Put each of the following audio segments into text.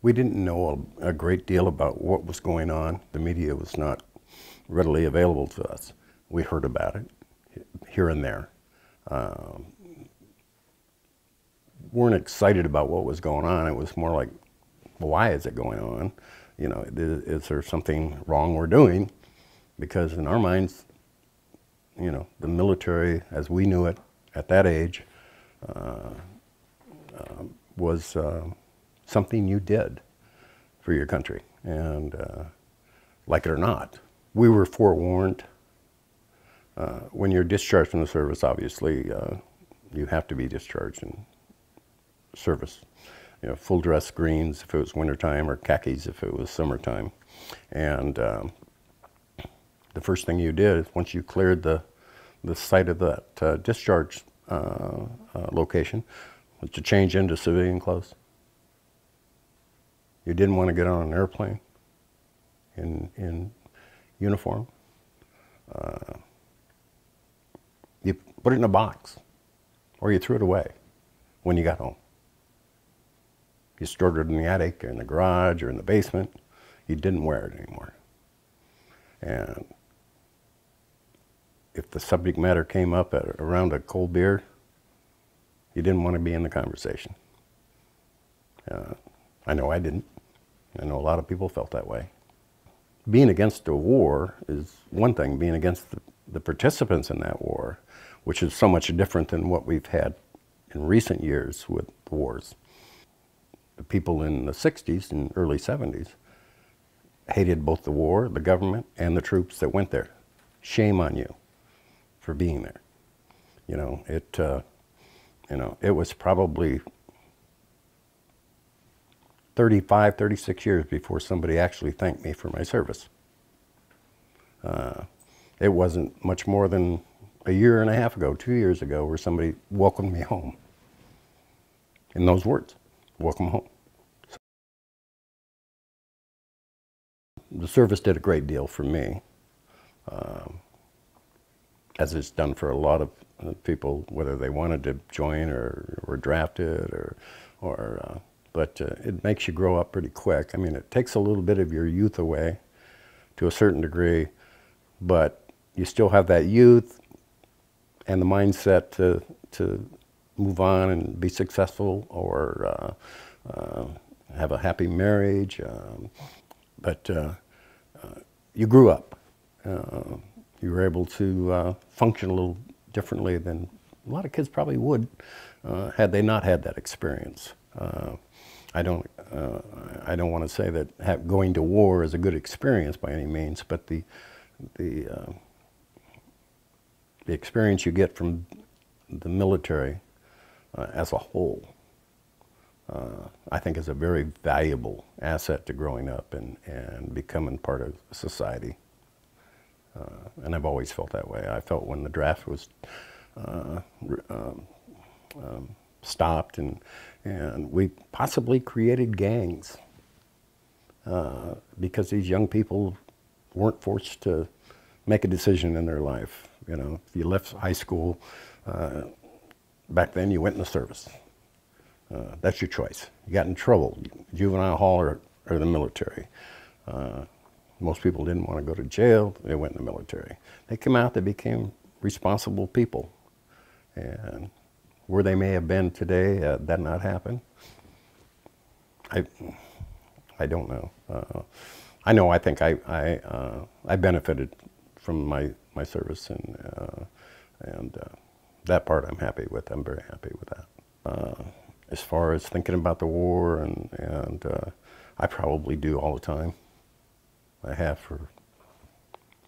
We didn't know a great deal about what was going on. The media was not readily available to us. We heard about it here and there. Weren't excited about what was going on. It was more like, well, why is it going on? You know, is there something wrong we're doing? Because in our minds, you know, the military, as we knew it at that age, was something you did for your country, and like it or not. We were forewarned. When you're discharged from the service, obviously, you have to be discharged in service. You know, full dress greens if it was wintertime, or khakis if it was summertime. And the first thing you did is, once you cleared the site of that discharge location, was to change into civilian clothes. You didn't want to get on an airplane in uniform. You put it in a box, or you threw it away when you got home. You stored it in the attic, or in the garage, or in the basement. You didn't wear it anymore. And if the subject matter came up around a cold beer, you didn't want to be in the conversation. I know I didn't. I know a lot of people felt that way. Being against a war is one thing. Being against the participants in that war, which is so much different than what we've had in recent years with the wars. The people in the 60s and early 70s hated both the war, the government, and the troops that went there. Shame on you for being there. You know, it was probably 35, 36 years before somebody actually thanked me for my service. It wasn't much more than a year and a half ago, 2 years ago, where somebody welcomed me home. In those words, welcome home. So, the service did a great deal for me, as it's done for a lot of people, whether they wanted to join or were drafted, but it makes you grow up pretty quick. I mean, it takes a little bit of your youth away to a certain degree, but you still have that youth and the mindset to move on and be successful, or have a happy marriage. But you grew up. You were able to function a little differently than a lot of kids probably would had they not had that experience. I don't want to say that going to war is a good experience by any means, but the experience you get from the military as a whole, I think is a very valuable asset to growing up and becoming part of society. And I've always felt that way. I felt when the draft was stopped, and we possibly created gangs because these young people weren't forced to make a decision in their life. You know, if you left high school, back then you went in the service. That's your choice. You got in trouble, juvenile hall or the military. Most people didn't want to go to jail, they went in the military. They came out, they became responsible people. And where they may have been today, that not happened, I don't know. I know I think I benefited from my service, and that part I'm happy with. I'm very happy with that. As far as thinking about the war, and I probably do all the time. I have for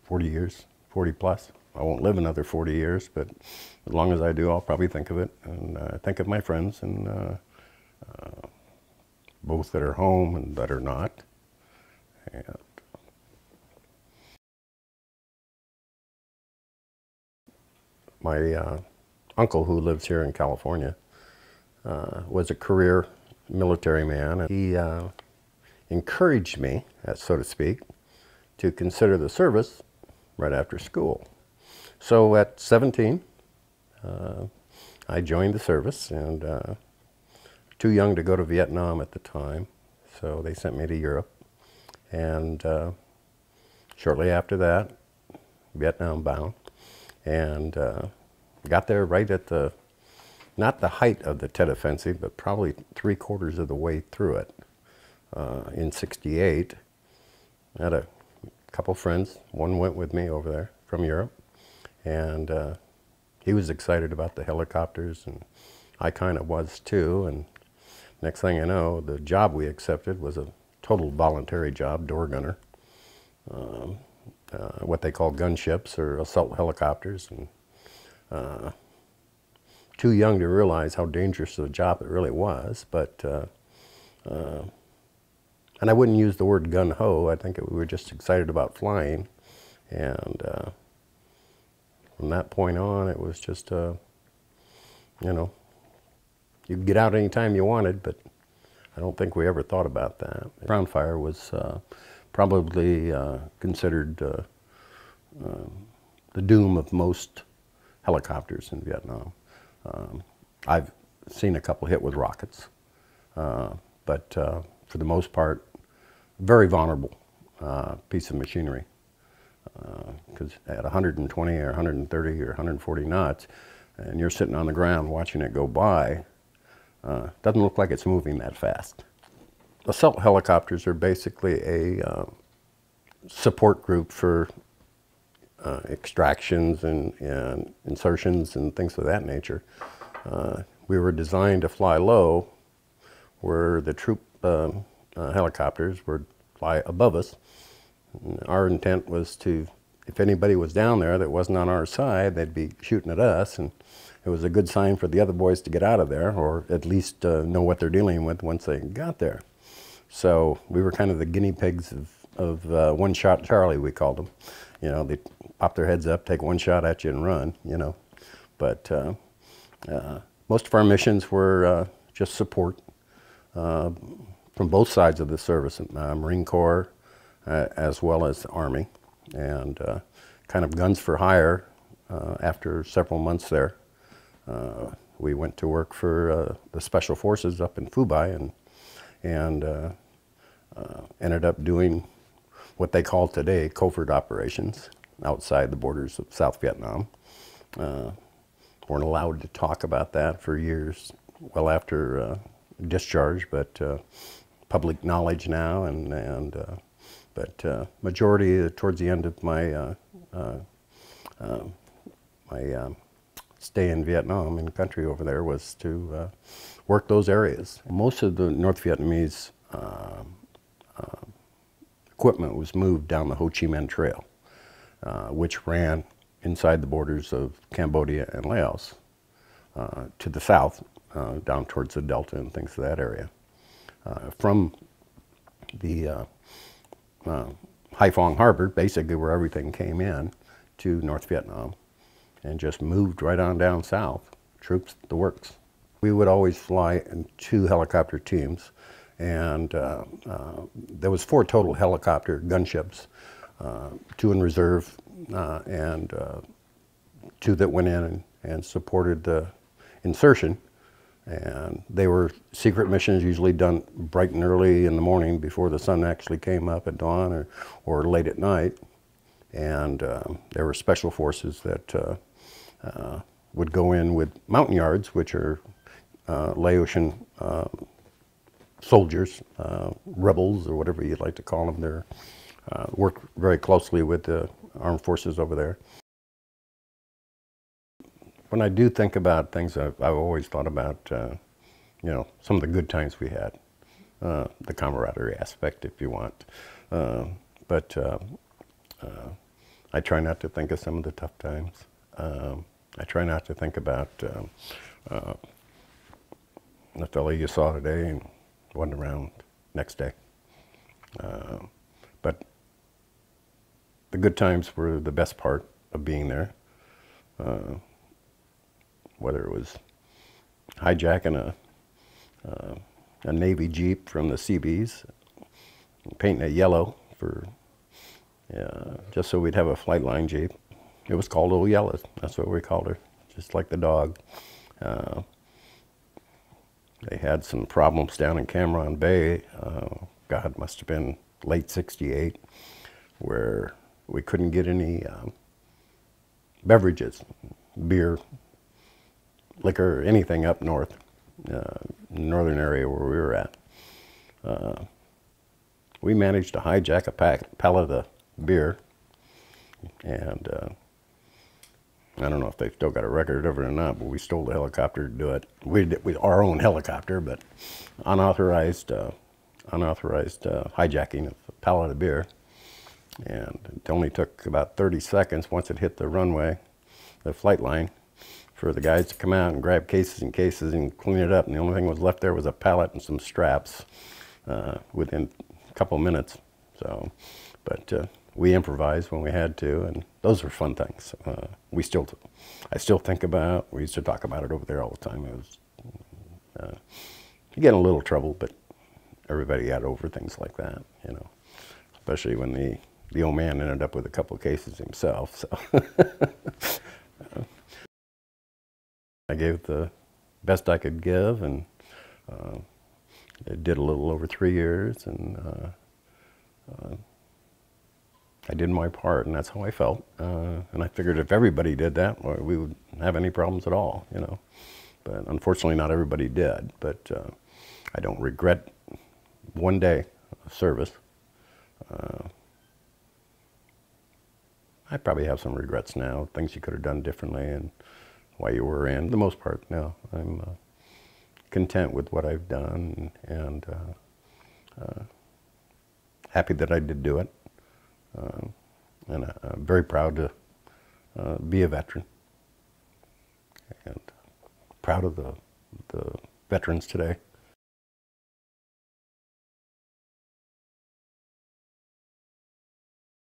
40 years, 40 plus. I won't live another 40 years, but as long as I do, I'll probably think of it, and think of my friends, and both that are home and that are not. And my uncle, who lives here in California, was a career military man. He encouraged me, so to speak, to consider the service right after school. So at 17, I joined the service, and too young to go to Vietnam at the time. so they sent me to Europe. And shortly after that, Vietnam bound, and got there right at the, not the height of the Tet Offensive, but probably 3/4 of the way through it. In '68, I had a couple friends. One went with me over there from Europe, and he was excited about the helicopters, and I kind of was too. And next thing I know, the job we accepted was a total voluntary job, door gunner. What they call gunships or assault helicopters, and too young to realize how dangerous of a job it really was. But and I wouldn't use the word gun-ho. I think we were just excited about flying, and from that point on, it was just you know, you could get out anytime you wanted, but I don't think we ever thought about that. Ground fire was probably considered the doom of most helicopters in Vietnam. I've seen a couple hit with rockets, but for the most part, very vulnerable piece of machinery. Because at 120 or 130 or 140 knots, and you're sitting on the ground watching it go by, doesn't look like it's moving that fast. Assault helicopters are basically a support group for extractions and insertions and things of that nature. We were designed to fly low, where the troop helicopters would fly above us. And our intent was to, if anybody was down there that wasn't on our side, they'd be shooting at us, and it was a good sign for the other boys to get out of there, or at least know what they're dealing with once they got there. So we were kind of the guinea pigs of one-shot Charlie, we called them. You know, they pop their heads up, take one shot at you and run, you know. But most of our missions were just support from both sides of the service, Marine Corps as well as the Army, and kind of guns for hire. After several months there, we went to work for the Special Forces up in Phu Bai, and ended up doing what they call today covert operations outside the borders of South Vietnam. Weren't allowed to talk about that for years, well after discharge, but public knowledge now, but majority towards the end of my stay in Vietnam, in the country over there, was to work those areas. Most of the North Vietnamese equipment was moved down the Ho Chi Minh Trail, which ran inside the borders of Cambodia and Laos to the south, down towards the Delta and things of that area. From the Haiphong Harbor, basically where everything came in, to North Vietnam, and just moved right on down south, troops, the works. We would always fly in 2 helicopter teams, and there was 4 total helicopter gunships, 2 in reserve, and 2 that went in and supported the insertion. And they were secret missions, usually done bright and early in the morning before the sun actually came up at dawn, or late at night. And there were special forces that would go in with mountain yards, which are Laotian soldiers, rebels, or whatever you'd like to call them. They work very closely with the armed forces over there. When I do think about things, I've always thought about, you know, some of the good times we had, the camaraderie aspect, if you want. But I try not to think of some of the tough times. I try not to think about the fellow you saw today and wasn't around next day. But the good times were the best part of being there. Whether it was hijacking a Navy Jeep from the Seabees, painting it yellow for just so we'd have a flight line Jeep. It was called Old Yellow. That's what we called her, just like the dog. They had some problems down in Cameron Bay. God, must have been late '68, where we couldn't get any beverages, beer, liquor, anything up north, northern area where we were at. We managed to hijack a pallet of beer, and I don't know if they've still got a record of it or not, but we stole the helicopter to do it. We did with our own helicopter, but unauthorized hijacking of a pallet of beer. And it only took about 30 seconds once it hit the runway, the flight line, for the guys to come out and grab cases and cases and clean it up. And the only thing was left there was a pallet and some straps within a couple of minutes. So, but we improvised when we had to, and those were fun things. I still think about. We used to talk about it over there all the time. It was you get in a little trouble, but everybody got over things like that, you know. Especially when the old man ended up with a couple of cases himself. So I gave the best I could give, and it did a little over 3 years, and I did my part, and that's how I felt. And I figured if everybody did that, well, we wouldn't have any problems at all, you know. But unfortunately, not everybody did. But I don't regret one day of service. I probably have some regrets now, things you could have done differently, and why you were in. For the most part, no, I'm content with what I've done, and happy that I did do it. And I'm very proud to be a veteran, and proud of the veterans today.